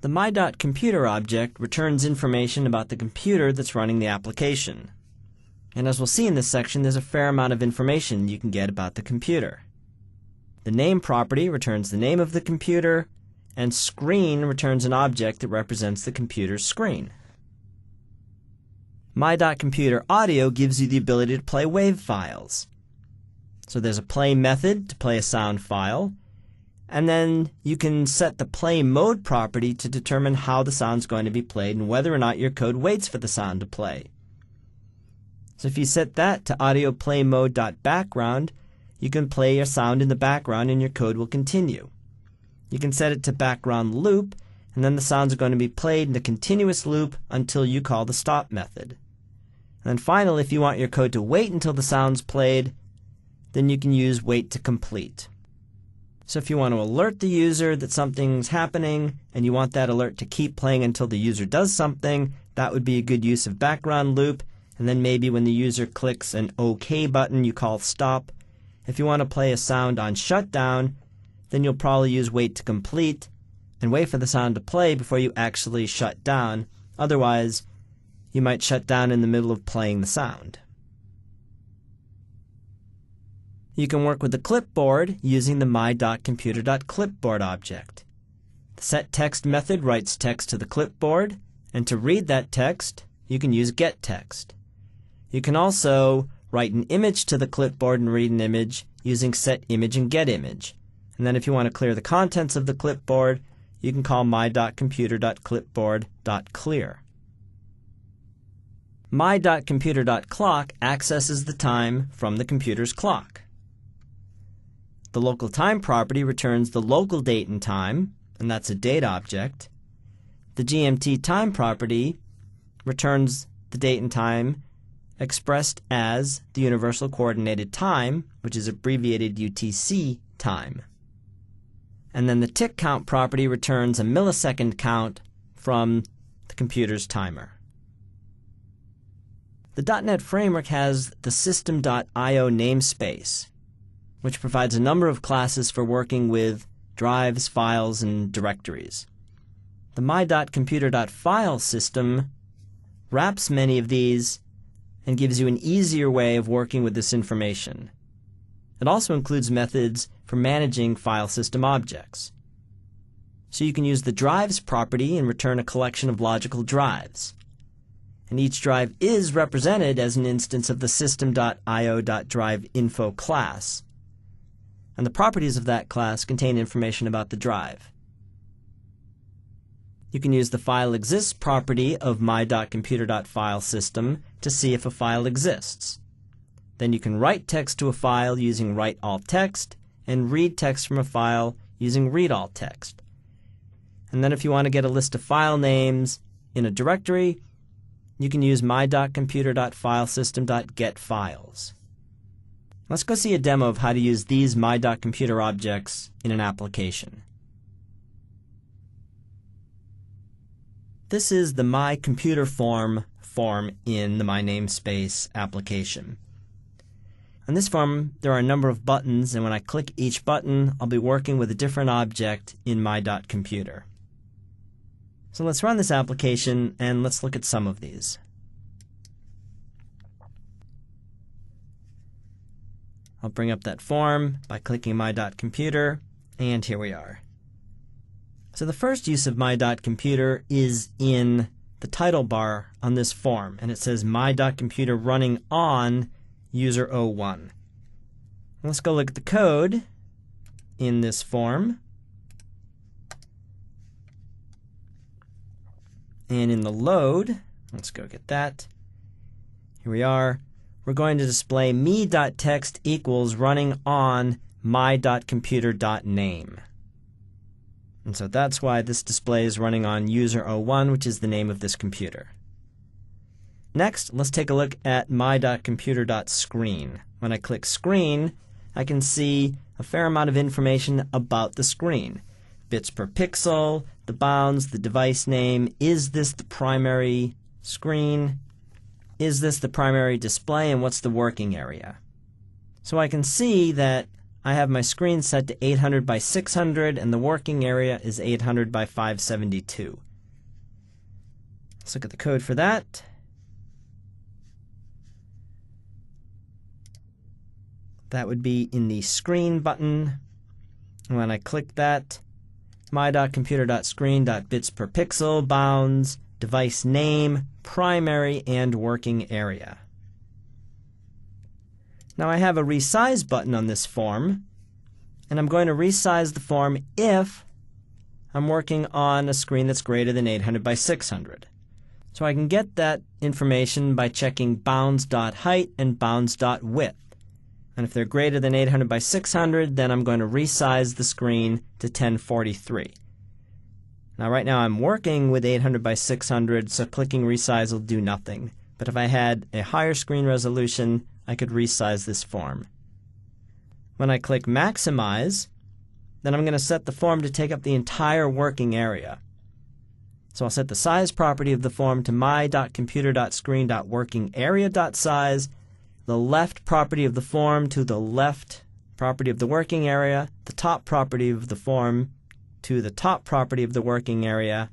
The my.computer object returns information about the computer that's running the application. And as we'll see in this section, there's a fair amount of information you can get about the computer. The name property returns the name of the computer, and screen returns an object that represents the computer's screen. My.computer audio gives you the ability to play WAV files. So there's a play method to play a sound file, and then you can set the play mode property to determine how the sound's going to be played and whether or not your code waits for the sound to play. So if you set that to audio play mode.background, you can play your sound in the background and your code will continue. You can set it to background loop, and then the sounds are going to be played in a continuous loop until you call the stop method. And then finally, if you want your code to wait until the sound's played, then you can use wait to complete. So if you want to alert the user that something's happening and you want that alert to keep playing until the user does something, that would be a good use of background loop. And then maybe when the user clicks an OK button, you call stop. If you want to play a sound on shutdown, then you'll probably use wait to complete and wait for the sound to play before you actually shut down. Otherwise, you might shut down in the middle of playing the sound. You can work with the clipboard using the my.computer.clipboard object. The setText method writes text to the clipboard, and to read that text, you can use getText. You can also write an image to the clipboard and read an image using setImage and getImage. And then if you want to clear the contents of the clipboard, you can call my.computer.clipboard.clear. My.computer.clock accesses the time from the computer's clock. The local time property returns the local date and time, and that's a date object. The GMT time property returns the date and time expressed as the Universal Coordinated Time, which is abbreviated UTC time. And then the tick count property returns a millisecond count from the computer's timer. The .NET Framework has the System.io namespace, which provides a number of classes for working with drives, files, and directories. The my.computer.file system wraps many of these and gives you an easier way of working with this information. It also includes methods for managing file system objects. So you can use the drives property and return a collection of logical drives. And each drive is represented as an instance of the System.io.driveInfo class. And the properties of that class contain information about the drive. You can use the fileExists property of my.computer.filesystem to see if a file exists. Then you can write text to a file using write_alt_text and read text from a file using read_alt_text. And then if you want to get a list of file names in a directory, you can use my.computer.filesystem.getFiles. Let's go see a demo of how to use these my.computer objects in an application. This is the myComputerForm form in the MyNamespace application. On this form, there are a number of buttons, and when I click each button, I'll be working with a different object in my.computer. So let's run this application, and let's look at some of these. I'll bring up that form by clicking my.computer, and here we are. So the first use of my.computer is in the title bar on this form, and it says my.computer running on user 01. Let's go look at the code in this form. And in the load, let's go get that. Here we are. We're going to display me.text equals running on my.computer.name. And so that's why this display is running on user 01, which is the name of this computer. Next, let's take a look at my.computer.screen. When I click screen, I can see a fair amount of information about the screen. Bits per pixel, the bounds, the device name, is this the primary screen? Is this the primary display, and what's the working area? So I can see that I have my screen set to 800 by 600 and the working area is 800 by 572. Let's look at the code for that. That would be in the Screen button. And when I click that, my.computer.screen.bits per pixel, bounds, device name, primary, and working area. Now I have a resize button on this form, and I'm going to resize the form if I'm working on a screen that's greater than 800 by 600. So I can get that information by checking bounds.height and bounds.width. And if they're greater than 800 by 600, then I'm going to resize the screen to 1043. Now right now I'm working with 800 by 600, so clicking resize will do nothing. But if I had a higher screen resolution, I could resize this form. When I click maximize, then I'm going to set the form to take up the entire working area. So I'll set the size property of the form to my.computer.screen.workingarea.size, the left property of the form to the left property of the working area, the top property of the form to the top property of the working area,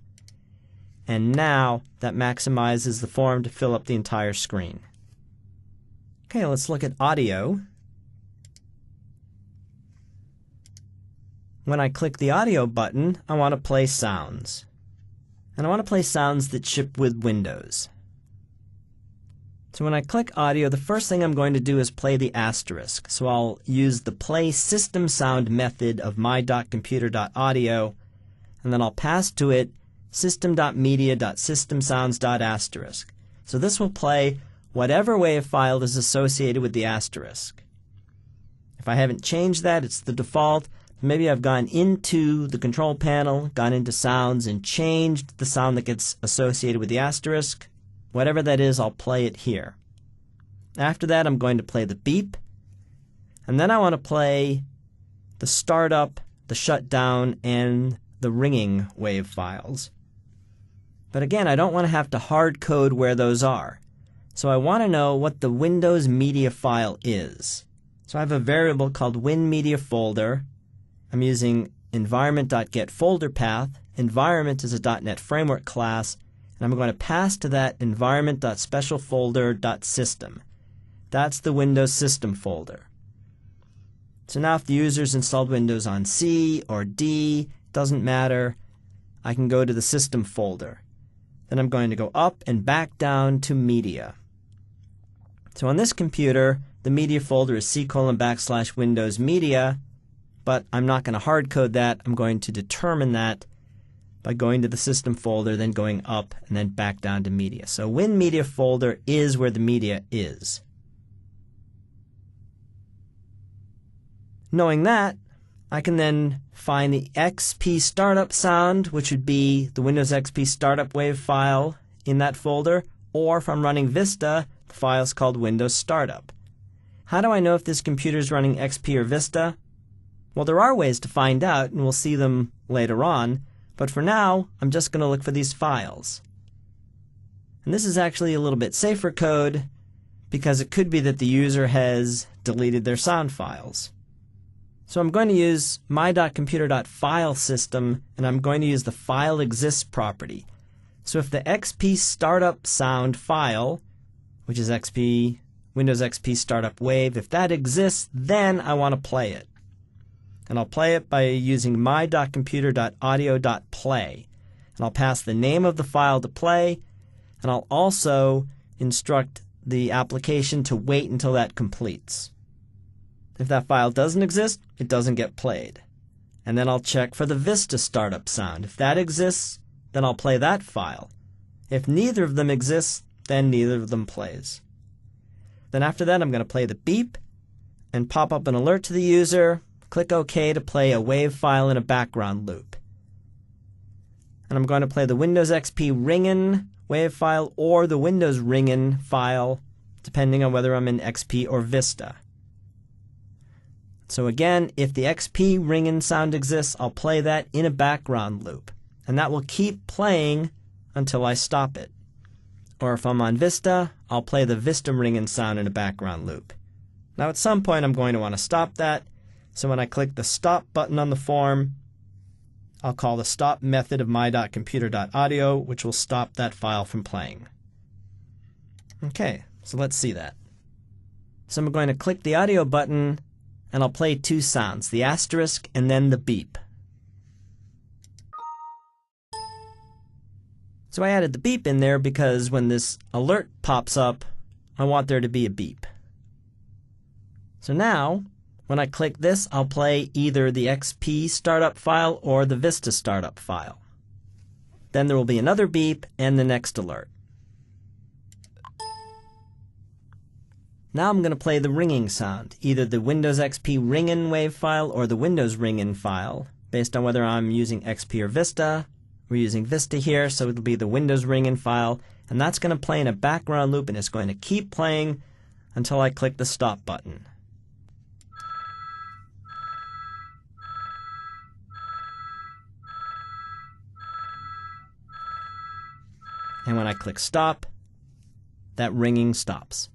and now that maximizes the form to fill up the entire screen. Okay, let's look at audio. When I click the audio button, I want to play sounds. And I want to play sounds that ship with Windows. So when I click audio, the first thing I'm going to do is play the asterisk. So I'll use the play system sound method of my.computer.audio, and then I'll pass to it system.media.systemsounds.asterisk. So this will play whatever WAV file is associated with the asterisk. If I haven't changed that, it's the default. Maybe I've gone into the control panel, gone into sounds, and changed the sound that gets associated with the asterisk. Whatever that is, I'll play it here. After that, I'm going to play the beep. And then I want to play the startup, the shutdown, and the ringing WAV files. But again, I don't want to have to hard code where those are. So I want to know what the Windows media file is. So I have a variable called WinMediaFolder. I'm using environment.getFolderPath. Environment is a .NET Framework class, and I'm going to pass to that environment.specialfolder.system. That's the Windows system folder. So now if the user's installed Windows on C or D, doesn't matter, I can go to the system folder. Then I'm going to go up and back down to media. So on this computer, the media folder is C:\Windows Media, but I'm not going to hard code that. I'm going to determine that by going to the system folder, then going up, and then back down to media. So WinMediaFolder is where the media is. Knowing that, I can then find the XP startup sound, which would be the Windows XP startup WAV file in that folder, or if I'm running Vista, the file is called Windows Startup. How do I know if this computer is running XP or Vista? Well, there are ways to find out, and we'll see them later on. But for now, I'm just going to look for these files. And this is actually a little bit safer code because it could be that the user has deleted their sound files. So I'm going to use my.computer.filesystem, and I'm going to use the file exists property. So if the XP startup sound file, which is XP, Windows XP startup WAV, if that exists, then I want to play it. And I'll play it by using my.computer.audio.play. And I'll pass the name of the file to play, and I'll also instruct the application to wait until that completes. If that file doesn't exist, it doesn't get played. And then I'll check for the Vista startup sound. If that exists, then I'll play that file. If neither of them exists, then neither of them plays. Then after that, I'm going to play the beep and pop up an alert to the user. Click OK to play a WAV file in a background loop. And I'm going to play the Windows XP ringin WAV file or the Windows ringin file, depending on whether I'm in XP or Vista. So again, if the XP ringin sound exists, I'll play that in a background loop. And that will keep playing until I stop it. Or if I'm on Vista, I'll play the Vista ringin sound in a background loop. Now at some point I'm going to want to stop that. So when I click the stop button on the form, I'll call the stop method of my.computer.audio, which will stop that file from playing. Okay, so let's see that. So I'm going to click the audio button, and I'll play two sounds, the asterisk and then the beep. So I added the beep in there because when this alert pops up, I want there to be a beep. So now, when I click this, I'll play either the XP startup file or the Vista startup file. Then there will be another beep and the next alert. Now I'm going to play the ringing sound, either the Windows XP ring-in wave file or the Windows ring-in file, based on whether I'm using XP or Vista. We're using Vista here, so it'll be the Windows ring-in file, and that's going to play in a background loop, and it's going to keep playing until I click the stop button. And when I click stop, that ringing stops.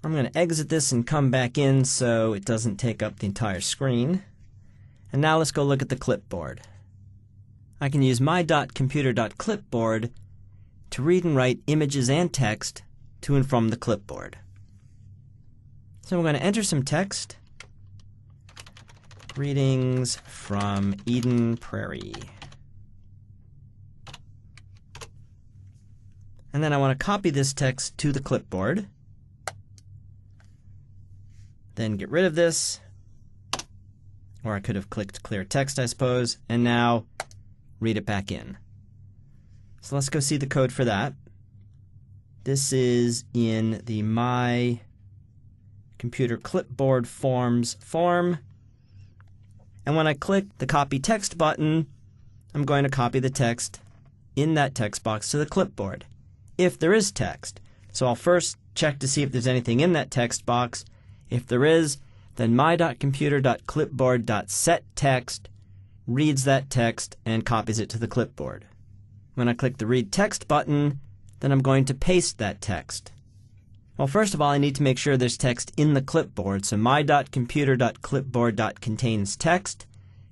I'm going to exit this and come back in so it doesn't take up the entire screen. And now let's go look at the clipboard. I can use my.computer.clipboard to read and write images and text to and from the clipboard. So I'm going to enter some text. Greetings from Eden Prairie. And then I want to copy this text to the clipboard. Then get rid of this, or I could have clicked clear text, I suppose, and now read it back in. So let's go see the code for that. This is in the My Computer Clipboard Forms form. And when I click the copy text button, I'm going to copy the text in that text box to the clipboard, if there is text. So I'll first check to see if there's anything in that text box. If there is, then my.computer.clipboard.setText reads that text and copies it to the clipboard. When I click the Read Text button, then I'm going to paste that text. Well, first of all, I need to make sure there's text in the clipboard. So my.computer.clipboard.containsText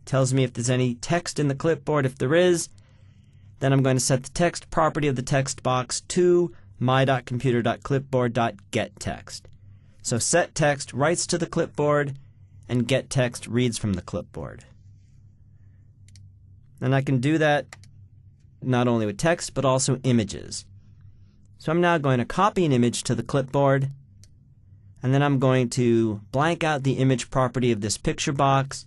tells me if there's any text in the clipboard. If there is, then I'm going to set the text property of the text box to my.computer.clipboard.getText. So setText writes to the clipboard, and getText reads from the clipboard. And I can do that not only with text, but also images. So I'm now going to copy an image to the clipboard, and then I'm going to blank out the image property of this picture box,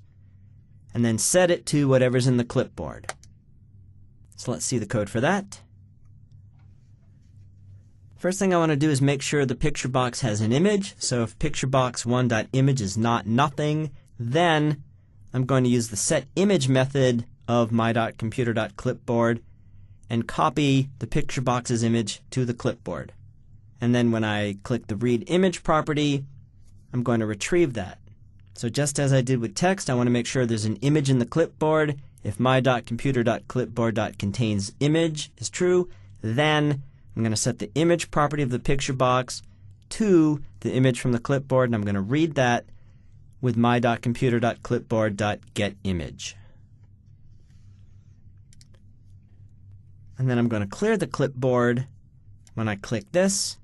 and then set it to whatever's in the clipboard. So let's see the code for that. First thing I want to do is make sure the picture box has an image. So if picturebox1.image is not nothing, then I'm going to use the setImage method of my.computer.clipboard and copy the picture box's image to the clipboard. And then when I click the Read Image property, I'm going to retrieve that. So just as I did with text, I want to make sure there's an image in the clipboard. If my.computer.clipboard.containsImage is true, then I'm going to set the image property of the picture box to the image from the clipboard, and I'm going to read that with my.computer.clipboard.getImage. And then I'm going to clear the clipboard when I click this.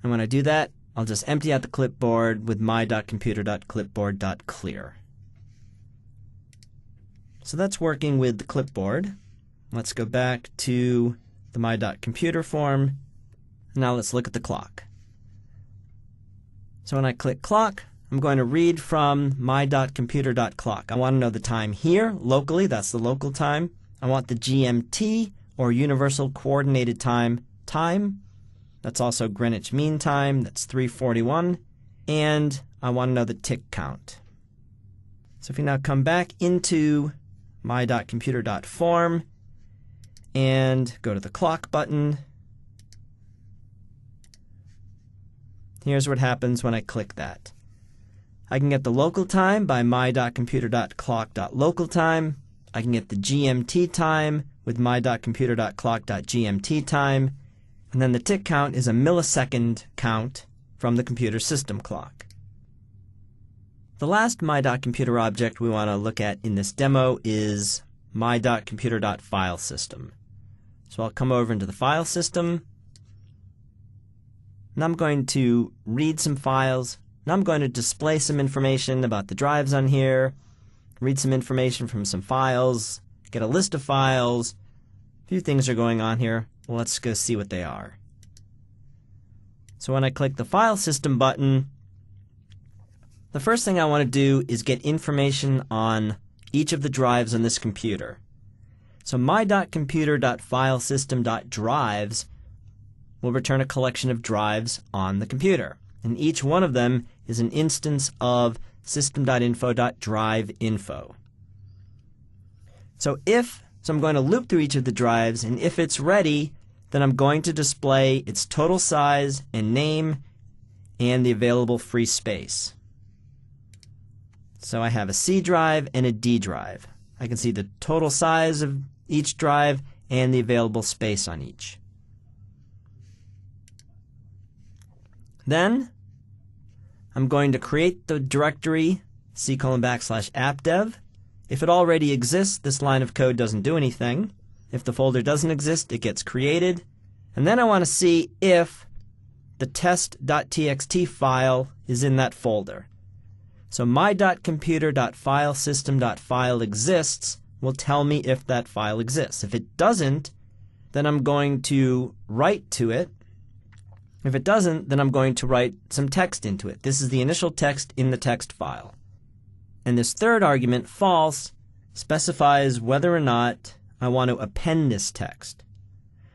And when I do that, I'll just empty out the clipboard with my.computer.clipboard.clear. So that's working with the clipboard. Let's go back to the my.computer form. Now let's look at the clock. So when I click clock, I'm going to read from my.computer.clock. I want to know the time here, locally, that's the local time. I want the GMT, or Universal Coordinated Time, That's also Greenwich Mean Time, that's 3:41. And I want to know the tick count. So if we now come back into my.computer.form and go to the clock button, here's what happens when I click that. I can get the local time by my.computer.clock.localtime. I can get the GMT time with my.computer.clock.gmt time. And then the tick count is a millisecond count from the computer system clock. The last my.computer object we want to look at in this demo is my.computer.filesystem. So I'll come over into the file system, and I'm going to read some files, and I'm going to display some information about the drives on here, read some information from some files, get a list of files. A few things are going on here. Well, let's go see what they are. So when I click the File System button, the first thing I want to do is get information on each of the drives on this computer. So my.computer.filesystem.drives will return a collection of drives on the computer. And each one of them is an instance of system.info.driveinfo. So I'm going to loop through each of the drives, and if it's ready, then I'm going to display its total size and name and the available free space. So I have a C drive and a D drive. I can see the total size of each drive and the available space on each. Then I'm going to create the directory C:\appdev. If it already exists, this line of code doesn't do anything. If the folder doesn't exist, it gets created. And then I want to see if the test.txt file is in that folder. So my.computer.filesystem.file exists will tell me if that file exists. If it doesn't, then I'm going to write to it. If it doesn't, then I'm going to write some text into it. This is the initial text in the text file. And this third argument, false, specifies whether or not I want to append this text.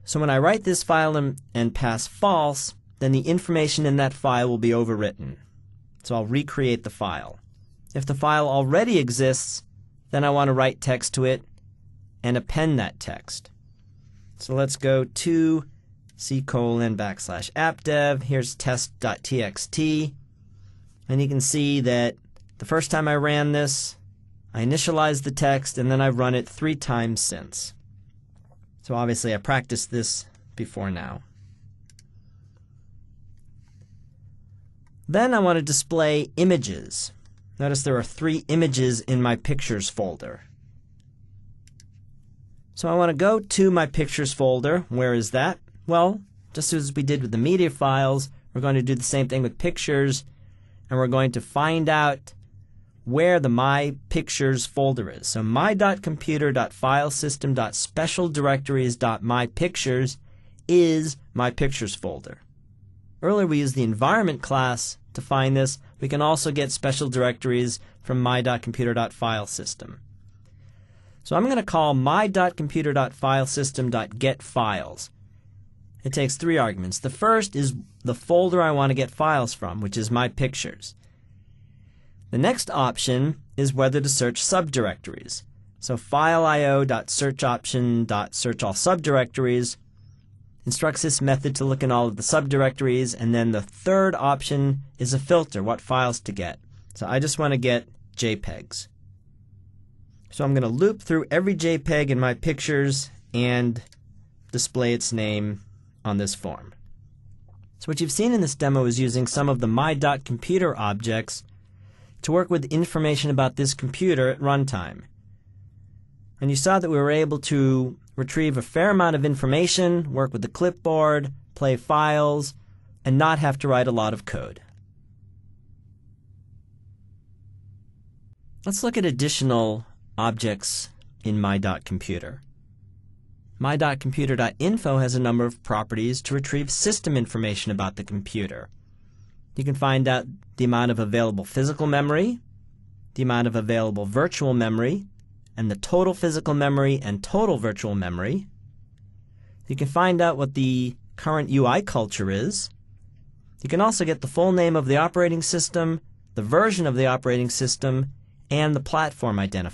So when I write this file and pass false, then the information in that file will be overwritten. So I'll recreate the file. If the file already exists, then I want to write text to it and append that text. So let's go to C:\appdev. Here's test.txt. And you can see that the first time I ran this, I initialized the text, and then I've run it 3 times since. So obviously I practiced this before now. Then I want to display images. Notice there are 3 images in my Pictures folder. So I want to go to my Pictures folder. Where is that? Well, just as we did with the media files, we're going to do the same thing with Pictures, and we're going to find out where the My Pictures folder is. So my.computer.filesystem.specialdirectories.mypictures is my Pictures folder. Earlier we used the environment class to find this. We can also get special directories from my.computer.filesystem. So I'm going to call my.computer.filesystem.getFiles. It takes 3 arguments. The first is the folder I want to get files from, which is my Pictures. The next option is whether to search subdirectories. So fileio.searchOption.searchAllSubdirectories instructs this method to look in all of the subdirectories, and then the third option is a filter, what files to get. So I just want to get JPEGs. So I'm going to loop through every JPEG in my Pictures and display its name on this form. So what you've seen in this demo is using some of the my.computer objects to work with information about this computer at runtime. And you saw that we were able to retrieve a fair amount of information, work with the clipboard, play files, and not have to write a lot of code. Let's look at additional objects in my.computer. My.computer.info has a number of properties to retrieve system information about the computer. You can find out the amount of available physical memory, the amount of available virtual memory, and the total physical memory and total virtual memory. You can find out what the current UI culture is. You can also get the full name of the operating system, the version of the operating system, and the platform identifier.